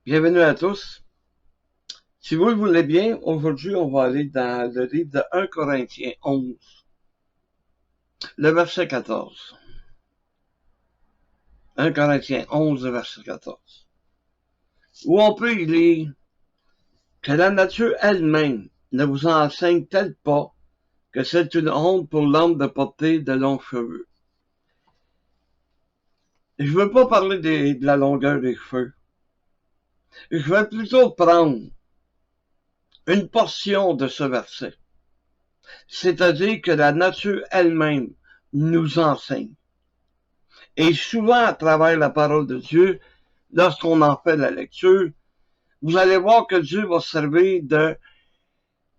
Bienvenue à tous. Si vous le voulez bien, aujourd'hui, on va aller dans le livre de 1 Corinthiens 11, le verset 14. 1 Corinthiens 11, le verset 14. Où on peut y lire que la nature elle-même ne vous enseigne-t-elle pas que c'est une honte pour l'homme de porter de longs cheveux. Je veux pas parler de la longueur des cheveux. Je vais plutôt prendre une portion de ce verset. C'est-à-dire que la nature elle-même nous enseigne. Et souvent, à travers la parole de Dieu, lorsqu'on en fait la lecture, vous allez voir que Dieu va servir de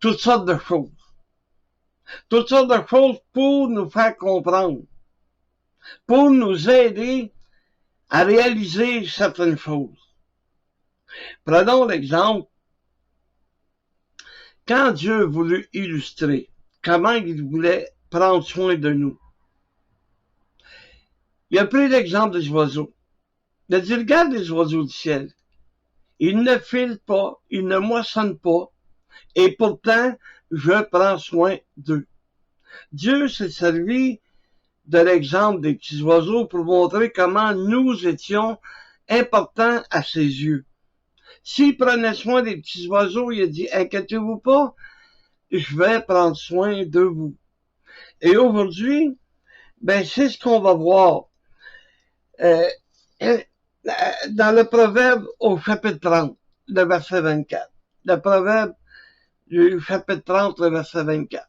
toutes sortes de choses. Toutes sortes de choses pour nous faire comprendre, pour nous aider à réaliser certaines choses. Prenons l'exemple, quand Dieu voulut illustrer comment il voulait prendre soin de nous, il a pris l'exemple des oiseaux. Il a dit, regarde les oiseaux du ciel. Ils ne filent pas, ils ne moissonnent pas, et pourtant, je prends soin d'eux. Dieu s'est servi de l'exemple des petits oiseaux pour montrer comment nous étions importants à ses yeux. S'il prenait soin des petits oiseaux, il a dit, inquiétez-vous pas, je vais prendre soin de vous. Et aujourd'hui, c'est ce qu'on va voir. Dans le Proverbe au chapitre 30, le verset 24. Le Proverbe du chapitre 30, le verset 24.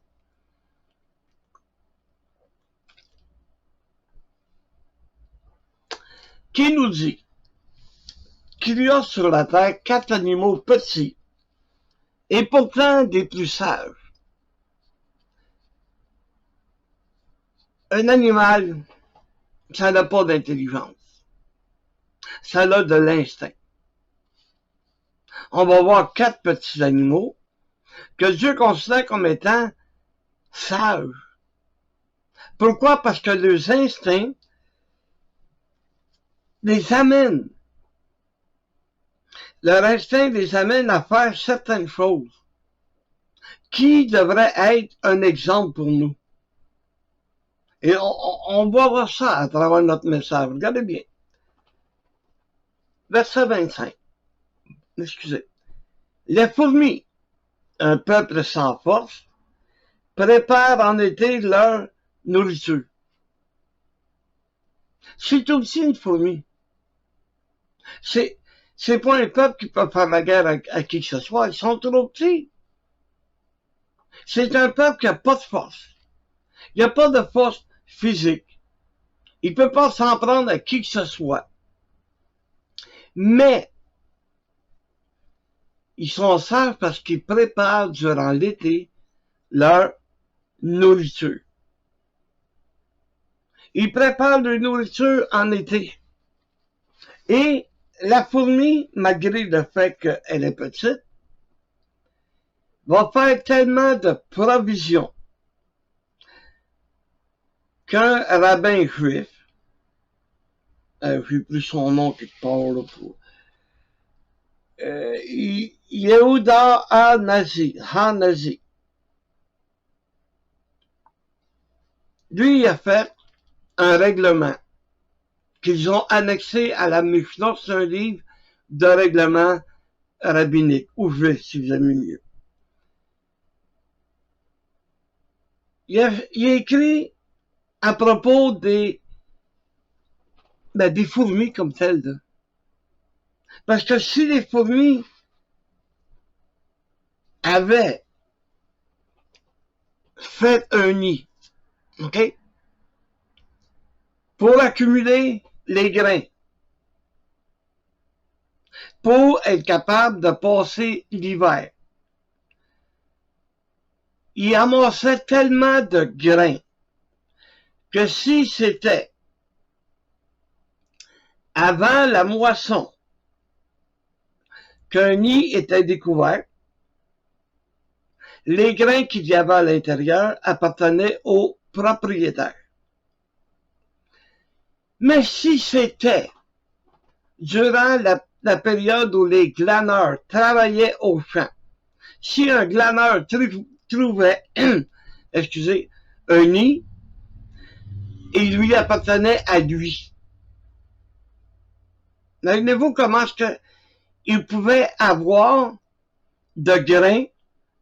Qui nous dit qu'il y a sur la terre 4 animaux petits et pourtant des plus sages. Un animal, ça n'a pas d'intelligence. Ça a de l'instinct. On va voir 4 petits animaux que Dieu considère comme étant sages. Pourquoi? Parce que leurs instincts les amènent. Leur instinct les amène à faire certaines choses qui devraient être un exemple pour nous. Et on va voir ça à travers notre message. Regardez bien. Verset 25. Excusez. Les fourmis, un peuple sans force, préparent en été leur nourriture. C'est aussi une fourmi. C'est pas un peuple qui peut faire la guerre à qui que ce soit. Ils sont trop petits. C'est un peuple qui n'a pas de force. Il n'y a pas de force physique. Il ne peut pas s'en prendre à qui que ce soit. Mais, ils sont sages parce qu'ils préparent durant l'été leur nourriture. Ils préparent leur nourriture en été. Et la fourmi, malgré le fait qu'elle est petite, va faire tellement de provisions qu'un rabbin juif, j'ai plus son nom quelque part là pour Yehuda HaNazi, lui il a fait un règlement qu'ils ont annexé à la Mishnah. C'est un livre de règlement rabbinique, ou juif si vous aimez mieux. Il a écrit à propos des fourmis comme telles. Là. Parce que si les fourmis avaient fait un nid, OK, pour accumuler les grains, pour être capable de passer l'hiver, ils amassaient tellement de grains que si c'était avant la moisson qu'un nid était découvert, les grains qu'il y avait à l'intérieur appartenaient au propriétaire. Mais si c'était durant la période où les glaneurs travaillaient au champ. Si un glaneur trouvait, excusez, un nid, il lui appartenait à lui. Imaginez-vous comment est-ce qu'il pouvait avoir de grains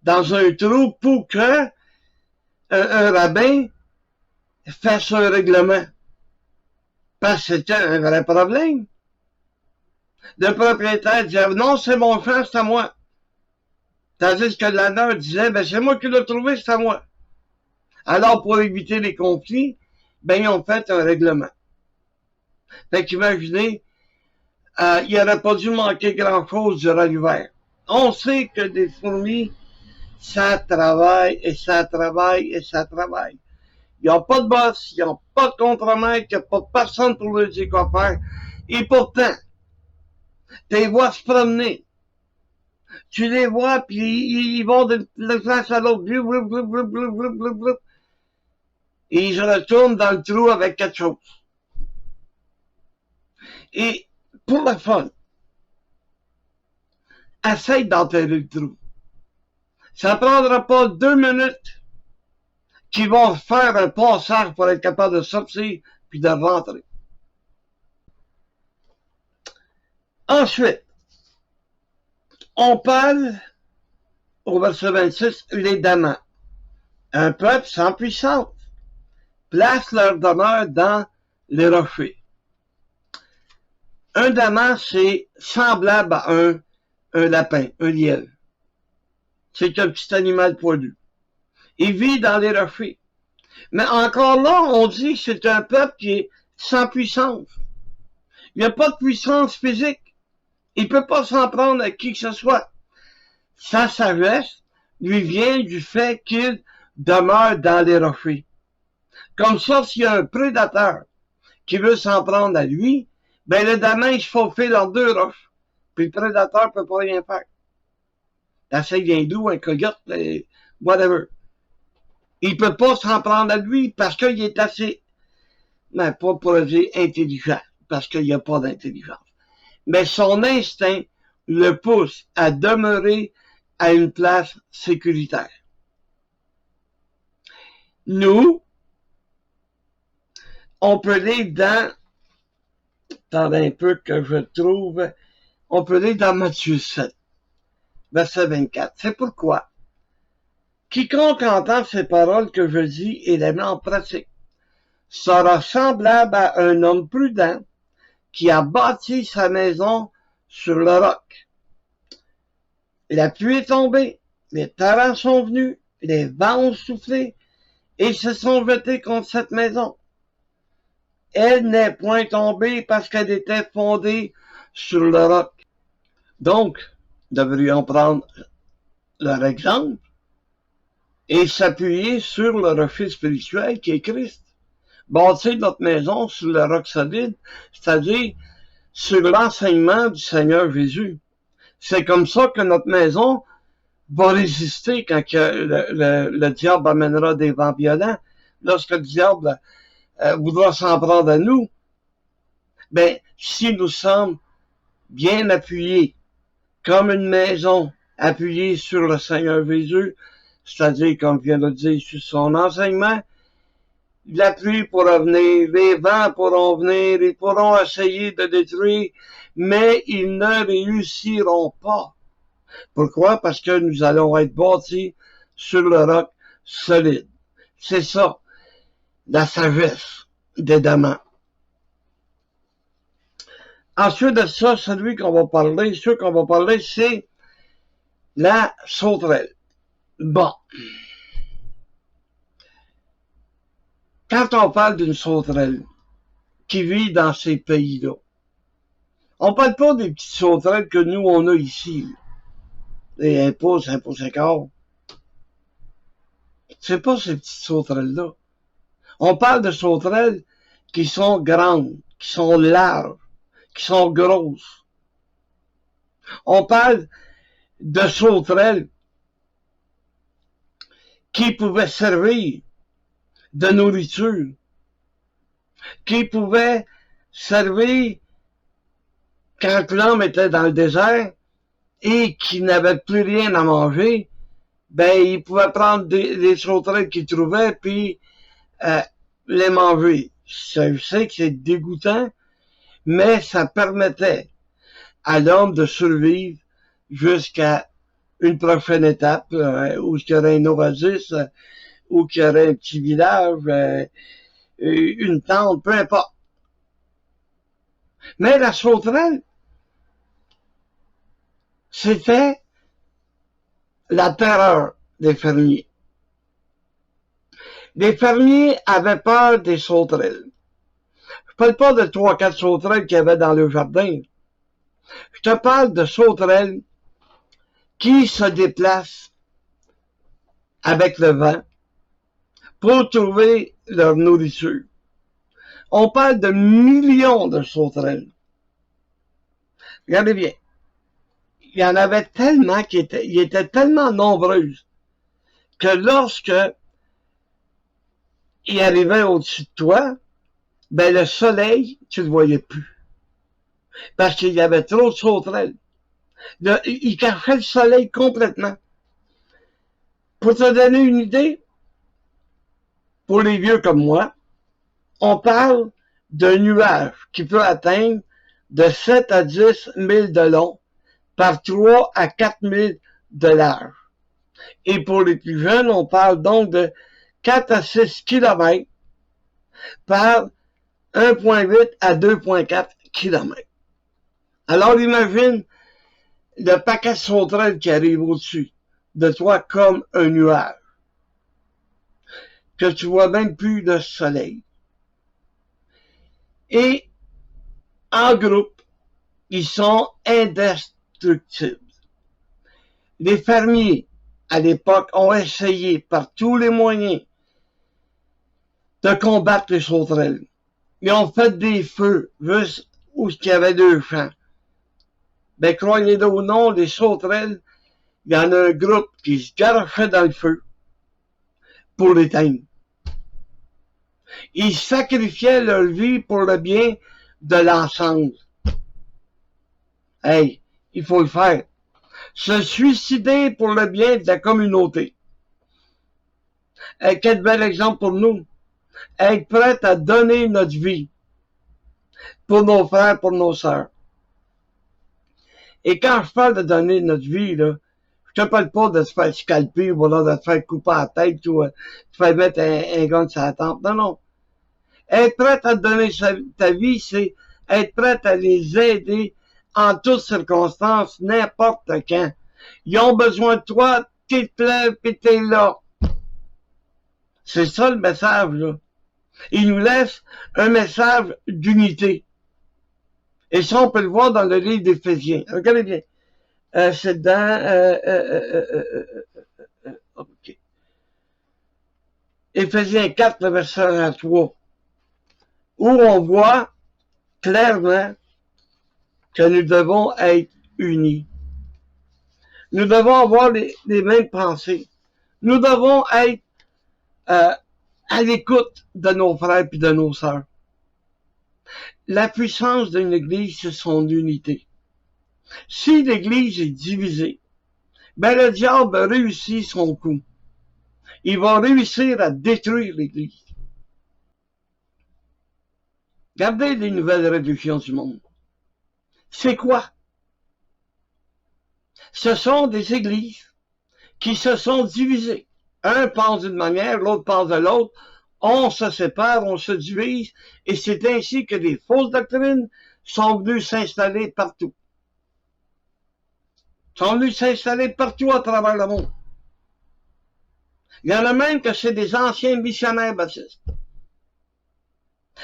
dans un trou pour que un rabbin fasse un règlement. Parce que c'était un vrai problème. Le propriétaire disait, non, c'est mon champ, c'est à moi. Tandis que l'honneur disait, ben, c'est moi qui l'ai trouvé, c'est à moi. Alors, pour éviter les conflits, ben, ils ont fait un règlement. Fait qu'imaginez, il n'aurait pas dû manquer grand-chose durant l'hiver. On sait que des fourmis, ça travaille, et ça travaille, et ça travaille. Ils n'ont pas de boss, ils n'ont pas de contre-maître, il n'y a pas personne pour leur dire quoi faire. Et pourtant, tu les vois se promener. Tu les vois, puis ils vont d'une place à l'autre. Et ils se retournent dans le trou avec quelque chose. Et pour le fun, essaye d'enterrer le trou. Ça ne prendra pas 2 minutes qu'ils vont faire un passage pour être capable de sortir puis de rentrer. Ensuite, on parle au verset 26, les damans. Un peuple sans puissance place leur demeure dans les rochers. Un daman, c'est semblable à un lapin, un lièvre. C'est un petit animal poilu. Il vit dans les rochers. Mais encore là, on dit que c'est un peuple qui est sans puissance. Il n'y a pas de puissance physique. Il ne peut pas s'en prendre à qui que ce soit. Sa sagesse lui vient du fait qu'il demeure dans les rochers. Comme ça, s'il y a un prédateur qui veut s'en prendre à lui, ben le daman, il se faufile en 2 roches. Puis le prédateur ne peut pas rien faire. T'essayes d'un loup, un coyote, whatever. Il ne peut pas s'en prendre à lui parce qu'il est assez, ben pas pour dire intelligent, parce qu'il n'y a pas d'intelligence. Mais son instinct le pousse à demeurer à une place sécuritaire. Nous, on peut lire dans, attendez un peu que je trouve, on peut lire dans Matthieu 7, verset 24. C'est pourquoi quiconque entend ces paroles que je dis et les met en pratique sera semblable à un homme prudent qui a bâti sa maison sur le roc. La pluie est tombée, les torrents sont venus, les vents ont soufflé et se sont jetés contre cette maison. Elle n'est point tombée parce qu'elle était fondée sur le roc. Donc, devrions prendre leur exemple et s'appuyer sur le rocher spirituel qui est Christ. Bâtir notre maison sur le roc solide, c'est-à-dire sur l'enseignement du Seigneur Jésus. C'est comme ça que notre maison va résister quand le diable amènera des vents violents. Lorsque le diable voudra s'en prendre à nous, ben, si nous sommes bien appuyés, comme une maison appuyée sur le Seigneur Jésus, c'est-à-dire, comme je viens de le dire, sur son enseignement, la pluie pourra venir, les vents pourront venir, ils pourront essayer de détruire, mais ils ne réussiront pas. Pourquoi? Parce que nous allons être bâtis sur le roc solide. C'est ça, la sagesse des damans. Ensuite de ça, ceux qu'on va parler, c'est la sauterelle. Bon. Quand on parle d'une sauterelle qui vit dans ces pays-là, on parle pas des petites sauterelles que nous, on a ici. Les 1 pouce, 1 pouce et quart. C'est pas ces petites sauterelles-là. On parle de sauterelles qui sont grandes, qui sont larges, qui sont grosses. On parle de sauterelles qui pouvaient servir de nourriture, qui pouvaient servir quand l'homme était dans le désert et qu'il n'avait plus rien à manger, ben, il pouvait prendre des sauterelles qu'il trouvait puis les manger. Je sais que c'est dégoûtant, mais ça permettait à l'homme de survivre jusqu'à une prochaine étape, où il y aurait un oasis, où il y aurait un petit village, une tente, peu importe. Mais la sauterelle, c'était la terreur des fermiers. Les fermiers avaient peur des sauterelles. Je parle pas de 3-4 sauterelles qu'il y avait dans le jardin. Je te parle de sauterelles qui se déplacent avec le vent pour trouver leur nourriture. On parle de millions de sauterelles. Regardez bien. Il y en avait tellement qui étaient tellement nombreuses que lorsque ils arrivaient au-dessus de toi, ben le soleil, tu le voyais plus. Parce qu'il y avait trop de sauterelles. Ils cachaient le soleil complètement. Pour te donner une idée, pour les vieux comme moi, on parle d'un nuage qui peut atteindre de 7 à 10 000 de long par 3 à 4 000 de large. Et pour les plus jeunes, on parle donc de 4 à 6 km par 1,8 à 2,4 km. Alors imagine le paquet de sauterelles qui arrive au-dessus de toi comme un nuage, que tu vois même plus le soleil. Et en groupe, ils sont indestructibles. Les fermiers, à l'époque, ont essayé par tous les moyens de combattre les sauterelles. Ils ont fait des feux juste où il y avait 2 champs. Ben, croyez-le ou non, les sauterelles, il y en a un groupe qui se garochait dans le feu pour l'éteindre. Ils sacrifiaient leur vie pour le bien de l'ensemble. Hey, il faut le faire. Se suicider pour le bien de la communauté. Quel bel exemple pour nous. Être prêt à donner notre vie pour nos frères, pour nos sœurs. Et quand je parle de donner notre vie, là, je te parle pas de se faire scalper, voilà, de se faire couper la tête ou de se faire mettre un gun sur la tempe. Non, non. Être prêt à donner ta vie, c'est être prêt à les aider en toutes circonstances, n'importe quand. Ils ont besoin de toi, t'es plein et t'es là. C'est ça le message, là. Il nous laisse un message d'unité. Et ça, on peut le voir dans le livre d'Éphésiens. Regardez bien. C'est dans... OK. Éphésiens 4, le verset 3, où on voit clairement que nous devons être unis. Nous devons avoir les mêmes pensées. Nous devons être à l'écoute de nos frères et de nos sœurs. La puissance d'une église, c'est son unité. Si l'église est divisée, ben le diable réussit son coup. Il va réussir à détruire l'église. Regardez les nouvelles religions du monde. C'est quoi? Ce sont des églises qui se sont divisées. Un pense d'une manière, l'autre pense de l'autre. On se sépare, on se divise, et c'est ainsi que les fausses doctrines sont venues s'installer partout. Sont venues s'installer partout à travers le monde. Il y en a même que c'est des anciens missionnaires baptistes.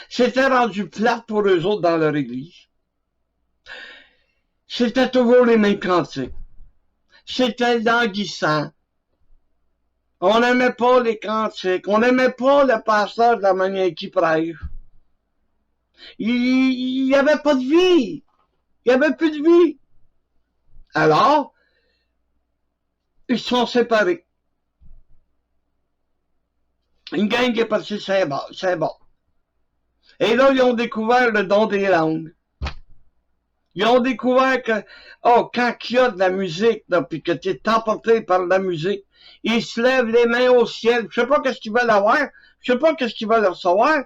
C'était rendu plate pour eux autres dans leur église. C'était toujours les mêmes cantiques. C'était languissant. On n'aimait pas les cantiques. On n'aimait pas le pasteur de la manière qu'il prêche. Il n'y avait pas de vie. Il n'y avait plus de vie. Alors, ils se sont séparés. Une gang est partie Saint-Bord. Et là, ils ont découvert le don des langues. Ils ont découvert que, oh, quand il y a de la musique, là, puis que tu es emporté par la musique, ils se lèvent les mains au ciel. Je sais pas qu'est-ce qu'ils veulent avoir. Je sais pas qu'est-ce qu'ils veulent recevoir.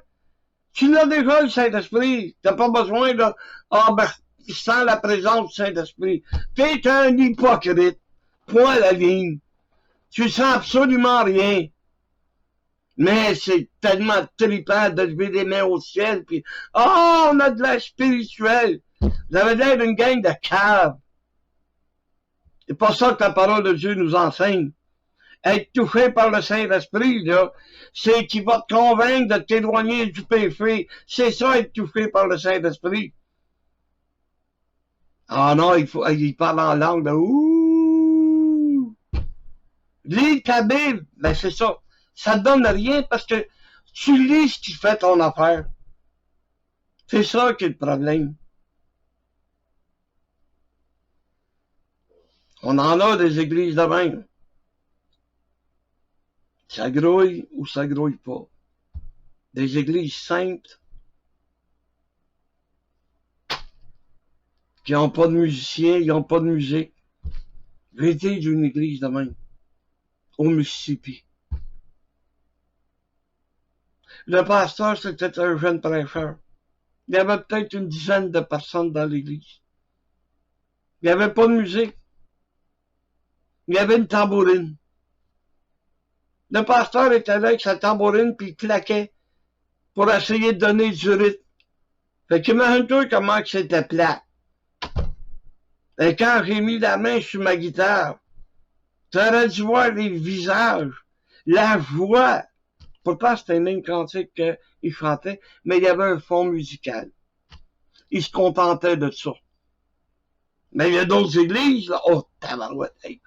Tu l'as déjà, le Saint-Esprit. T'as pas besoin de, ah, ben, sans la présence du Saint-Esprit. T'es un hypocrite. Point à la ligne. Tu sens absolument rien. Mais c'est tellement trippant de lever les mains au ciel, puis oh, on a de l'air spirituel. Vous avez l'air d'une gang de caves. C'est pas ça que la parole de Dieu nous enseigne. Être touché par le Saint-Esprit, là, c'est qu'il va te convaincre de t'éloigner du péché. C'est ça, être touché par le Saint-Esprit. Ah non, il parle en langue, là. Ouh! Lis ta Bible, ben c'est ça. Ça te donne rien parce que tu lis ce qui fait ton affaire. C'est ça qui est le problème. On en a des églises de même. Ça grouille ou ça grouille pas. Des églises simples qui n'ont pas de musiciens, ils n'ont pas de musique. J'ai été d'une église de même, au Mississippi. Le pasteur, c'était un jeune prêcheur. Il y avait peut-être une dizaine de personnes dans l'église. Il n'y avait pas de musique. Il y avait une tambourine. Le pasteur était là avec sa tambourine, puis il claquait pour essayer de donner du rythme. Fait qu'imagine-toi comment c'était plat. Et quand j'ai mis la main sur ma guitare, tu aurais dû voir les visages, la joie. Pourtant, c'était une ligne cantique qu'il chantait, mais il y avait un fond musical. Il se contentait de ça. Mais il y a d'autres églises, là. Oh, tabarouette, hey.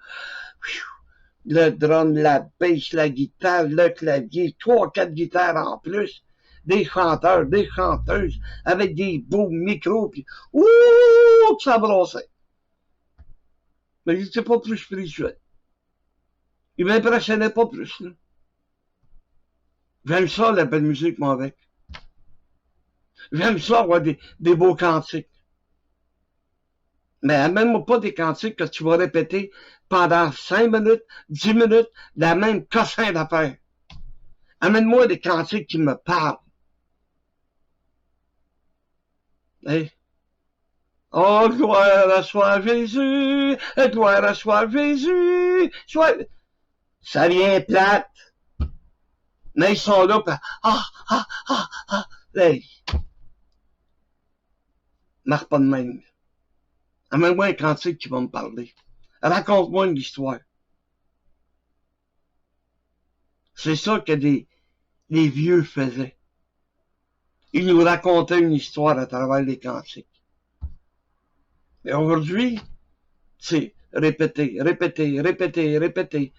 Le drum, la basse, la guitare, le clavier, 3-4 guitares en plus, des chanteurs, des chanteuses, avec des beaux micros, puis ouh, ça brassait. Mais il n'était pas plus spirituel. Il m'impressionnait pas plus, là. J'aime ça, la belle musique, moi, avec. J'aime ça, avoir des beaux cantiques. Mais amène-moi pas des cantiques que tu vas répéter pendant 5 minutes, 10 minutes, la même cossin d'affaires. Amène-moi des cantiques qui me parlent. Hey. Oh, gloire à soi Jésus, gloire à soi Jésus, ça vient plate. Mais ils sont là, pis, hey. Marche pas de même. Amène-moi un cantique qui va me parler. Raconte-moi une histoire. C'est ça que les vieux faisaient. Ils nous racontaient une histoire à travers les cantiques. Et aujourd'hui, c'est répéter, répéter, répéter, répéter.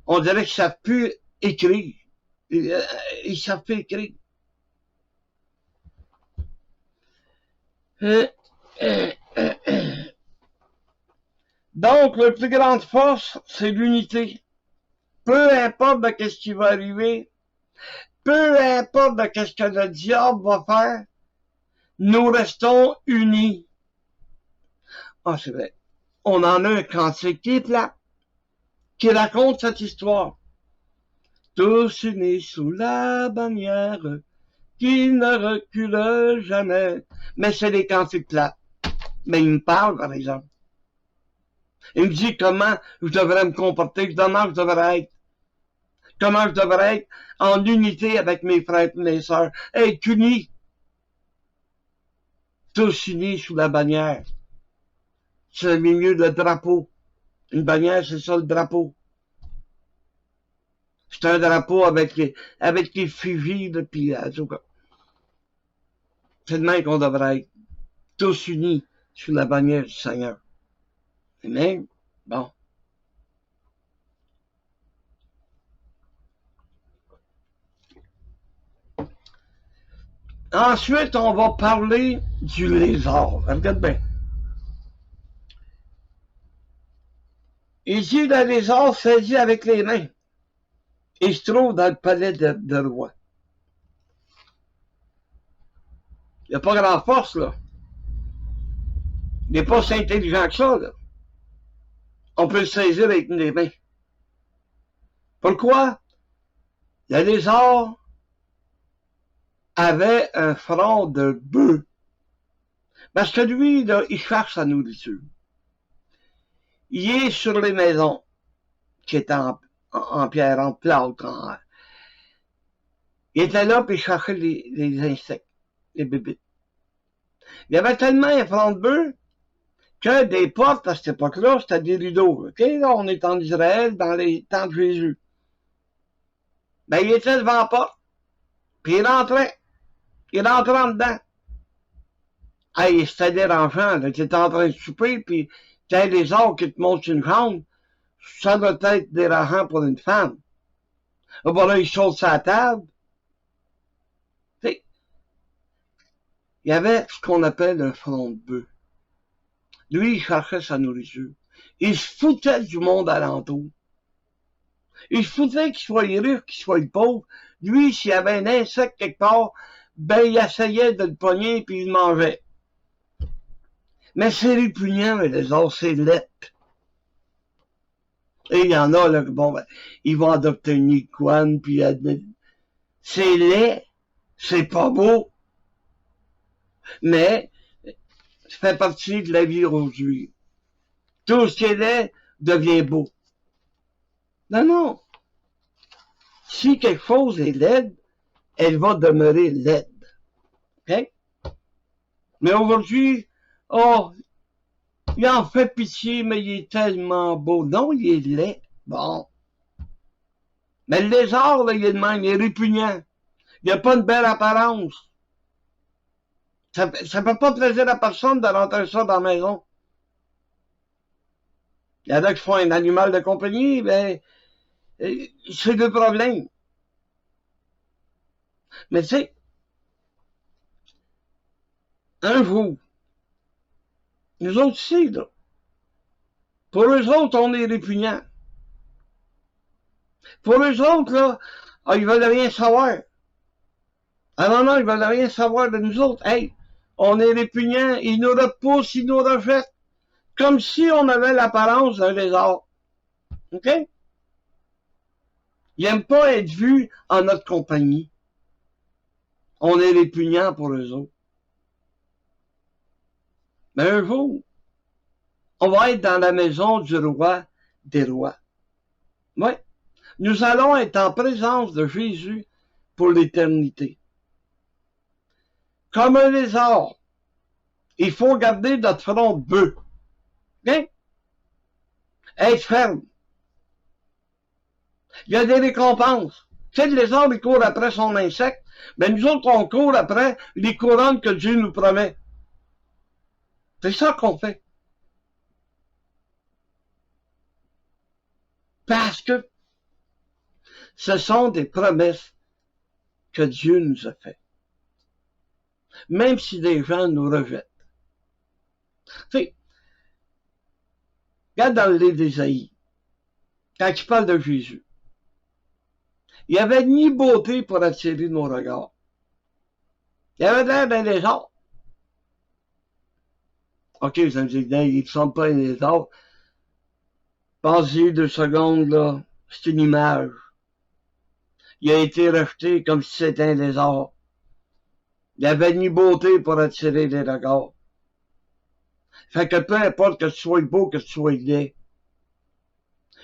On dirait qu'ils savent plus écrire. Ils savent plus écrire. Donc, la plus grande force, c'est l'unité. Peu importe de qu'est-ce qui va arriver, peu importe de qu'est-ce que le diable va faire, nous restons unis. Ah, c'est vrai. On en a un cantique qui est plat, qui raconte cette histoire. Tous unis sous la bannière, qui ne recule jamais. Mais c'est des cantiques plats. Mais il me parle, par exemple. Il me dit comment je devrais me comporter, comment je devrais être. Comment je devrais être en unité avec mes frères et mes sœurs. Être unis. Tous unis sous la bannière. C'est le milieu de le drapeau. Une bannière, c'est ça le drapeau. C'est un drapeau avec les fusils, puis c'est le même qu'on devrait être. Tous unis sous la bannière du Seigneur. Amen. Bon. Ensuite, on va parler du lézard. Regarde bien. Il dit le lézard saisi avec les mains. Il se trouve dans le palais de roi. Il n'y a pas grand force, là. n'est pas si intelligent que ça, là. On peut le saisir avec les mains. Pourquoi? Le lézard avait un front de bœuf. Parce que lui, là, il cherche sa nourriture. Il est sur les maisons, qui étaient en pierre, en plâtre. Il était là, puis il cherchait les insectes, les bébites. Il y avait tellement un front de bœuf que des portes, à cette époque-là, c'était des rideaux. OK, là, on est en Israël, dans les temps de Jésus. Ben, il était devant la porte, puis il rentrait en dedans. Hey, c'était dérangeant, là, tu étais en train de souper, puis t'as les arbres qui te montent une chambre, ça doit être dérangeant pour une femme. Bon, là, il saute sa table. T'sais, il y avait ce qu'on appelle un front de bœuf. Lui, il cherchait sa nourriture. Il se foutait du monde alentour. Il se foutait qu'il soit riche, qu'il soit pauvre. Lui, s'il y avait un insecte quelque part, ben, il essayait de le pogner, puis il le mangeait. Mais c'est répugnant, les autres, c'est laid. Et il y en a, là, bon, ben, ils vont adopter une iguane, puis c'est laid, c'est pas beau, mais ça fait partie de la vie aujourd'hui. Tout ce qui est laid devient beau. Non, non. Si quelque chose est laide, elle va demeurer laide. OK? Mais aujourd'hui, oh, il en fait pitié, mais il est tellement beau. Non, il est laid. Bon. Mais le lézard, là, il est de même, il est répugnant. Il n'a pas une belle apparence. Ça peut pas plaisir à personne de rentrer ça dans la maison. Il y en a qui font un animal de compagnie, ben, c'est le problème. Mais tu sais, un jour, nous autres ici, là, pour eux autres, on est répugnants. Pour eux autres, là, ils veulent rien savoir. Ah non, non, ils veulent rien savoir de nous autres. Hey, on est répugnants, ils nous repoussent, ils nous rejettent. Comme si on avait l'apparence d'un lézard. OK? Ils n'aiment pas être vus en notre compagnie. On est répugnants pour eux autres. Mais un jour, on va être dans la maison du roi des rois. Oui. Nous allons être en présence de Jésus pour l'éternité. Comme un lézard, il faut garder notre front bœuf. Bien? Être ferme. Il y a des récompenses. Tu sais, le lézard, il court après son insecte, mais nous autres, on court après les couronnes que Dieu nous promet. C'est ça qu'on fait. Parce que ce sont des promesses que Dieu nous a faites. Même si des gens nous rejettent. Tu sais, regarde dans le livre d'Ésaïe, quand il parle de Jésus, il n'y avait ni beauté pour attirer nos regards. Il avait l'air d'un lézard. OK, vous allez me dire, il ne ressemble pas à un lézard. Pensez 2 secondes, là, c'est une image. Il a été rejeté comme si c'était un lézard. Il avait ni beauté pour attirer les regards. Fait que peu importe que tu sois beau, que tu sois laid.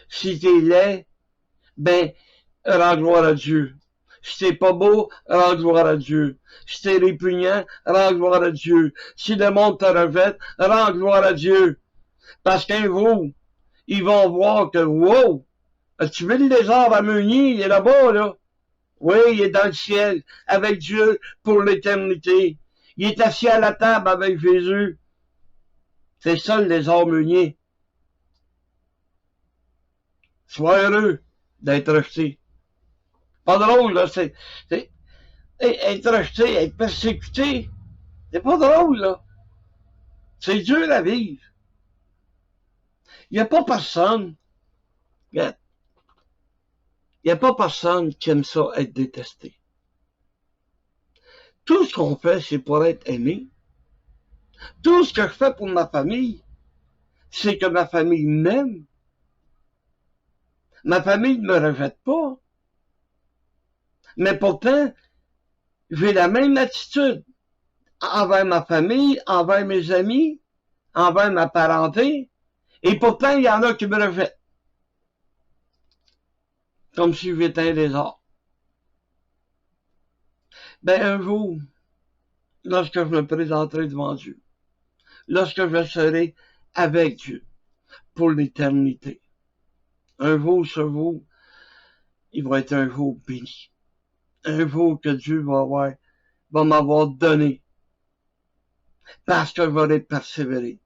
Si t'es laid, ben, rends gloire à Dieu. Si t'es pas beau, rends gloire à Dieu. Si t'es répugnant, rends gloire à Dieu. Si le monde te rejette, rends gloire à Dieu. Parce qu'un jour, ils vont voir que, wow, tu veux le lézard à Meunier, il est là-bas, là. Oui, il est dans le ciel, avec Dieu pour l'éternité. Il est assis à la table avec Jésus. C'est ça le lézard meunier. Sois heureux d'être rejeté. Pas drôle, là, c'est être rejeté, être persécuté. C'est pas drôle, là. C'est dur à vivre. Il n'y a pas personne, il n'y a pas personne qui aime ça être détesté. Tout ce qu'on fait, c'est pour être aimé. Tout ce que je fais pour ma famille, c'est que ma famille m'aime. Ma famille ne me rejette pas. Mais pourtant, j'ai la même attitude envers ma famille, envers mes amis, envers ma parenté. Et pourtant, il y en a qui me rejettent. Comme si j'étais un lézard. Ben, un jour, lorsque je me présenterai devant Dieu, lorsque je serai avec Dieu pour l'éternité, un jour, ce jour, il va être un jour béni. Un jour que Dieu va m'avoir donné parce que j'aurai persévéré.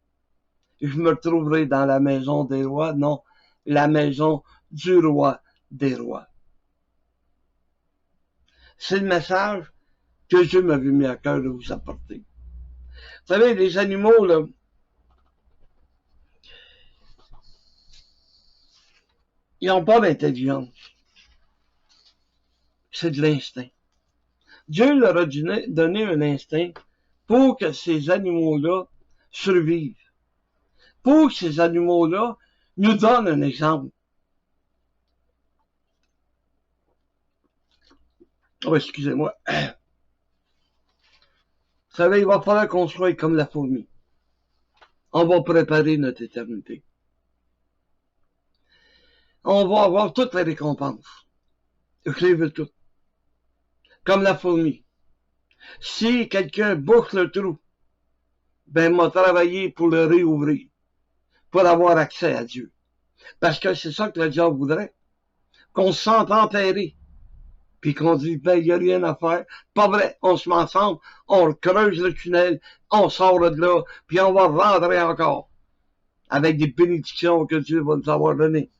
Je me retrouverai dans la maison des rois, non, la maison du roi des rois. C'est le message que Dieu m'avait mis à cœur de vous apporter. Vous savez, les animaux, là, ils n'ont pas d'intelligence. C'est de l'instinct. Dieu leur a donné un instinct pour que ces animaux-là survivent. Pour que ces animaux-là nous donnent un exemple. Oh, excusez-moi. Vous savez, il va falloir qu'on soit comme la fourmi. On va préparer notre éternité. On va avoir toutes les récompenses. Je les veux toutes. Comme la fourmi. Si quelqu'un bouche le trou, ben, m'a travaillé pour le réouvrir. Pour avoir accès à Dieu. Parce que c'est ça que le diable voudrait. Qu'on se sente enterré. Puis qu'on dit, ben, il n'y a rien à faire. Pas vrai, on se met ensemble, on creuse le tunnel, on sort de là, puis on va rentrer encore. Avec des bénédictions que Dieu va nous avoir données.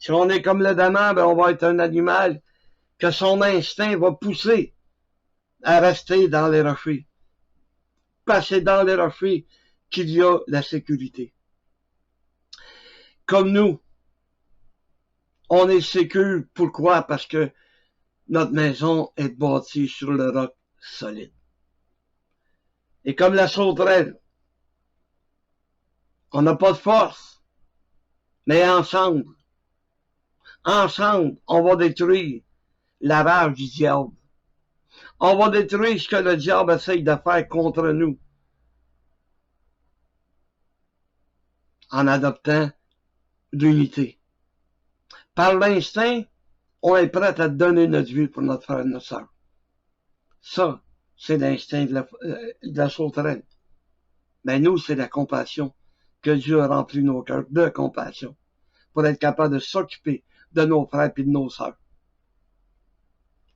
Si on est comme le daman, ben, on va être un animal que son instinct va pousser à rester dans les rochers. Parce que c'est dans les rochers qu'il y a la sécurité. Comme nous, on est sécure. Pourquoi? Parce que notre maison est bâtie sur le roc solide. Et comme la sauterelle, on n'a pas de force, mais ensemble, on va détruire la rage du diable. On va détruire ce que le diable essaye de faire contre nous. En adoptant l'unité. Par l'instinct, on est prêt à donner notre vie pour notre frère et notre soeur. Ça, c'est l'instinct de la sauterelle. Mais nous, c'est la compassion que Dieu a rempli nos cœurs de compassion pour être capable de s'occuper de nos frères et de nos sœurs.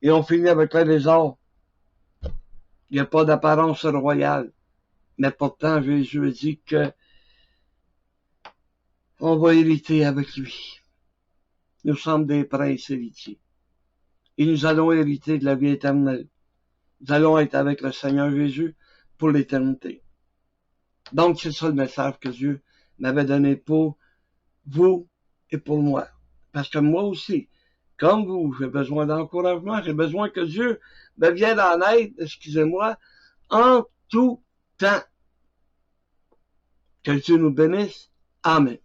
Et on finit avec le lézard. Il n'y a pas d'apparence royale. Mais pourtant, Jésus dit que on va hériter avec lui. Nous sommes des princes héritiers. Et nous allons hériter de la vie éternelle. Nous allons être avec le Seigneur Jésus pour l'éternité. Donc, c'est ça le message que Dieu m'avait donné pour vous et pour moi. Parce que moi aussi, comme vous, j'ai besoin d'encouragement, j'ai besoin que Dieu me vienne en aide, excusez-moi, en tout temps. Que Dieu nous bénisse. Amen.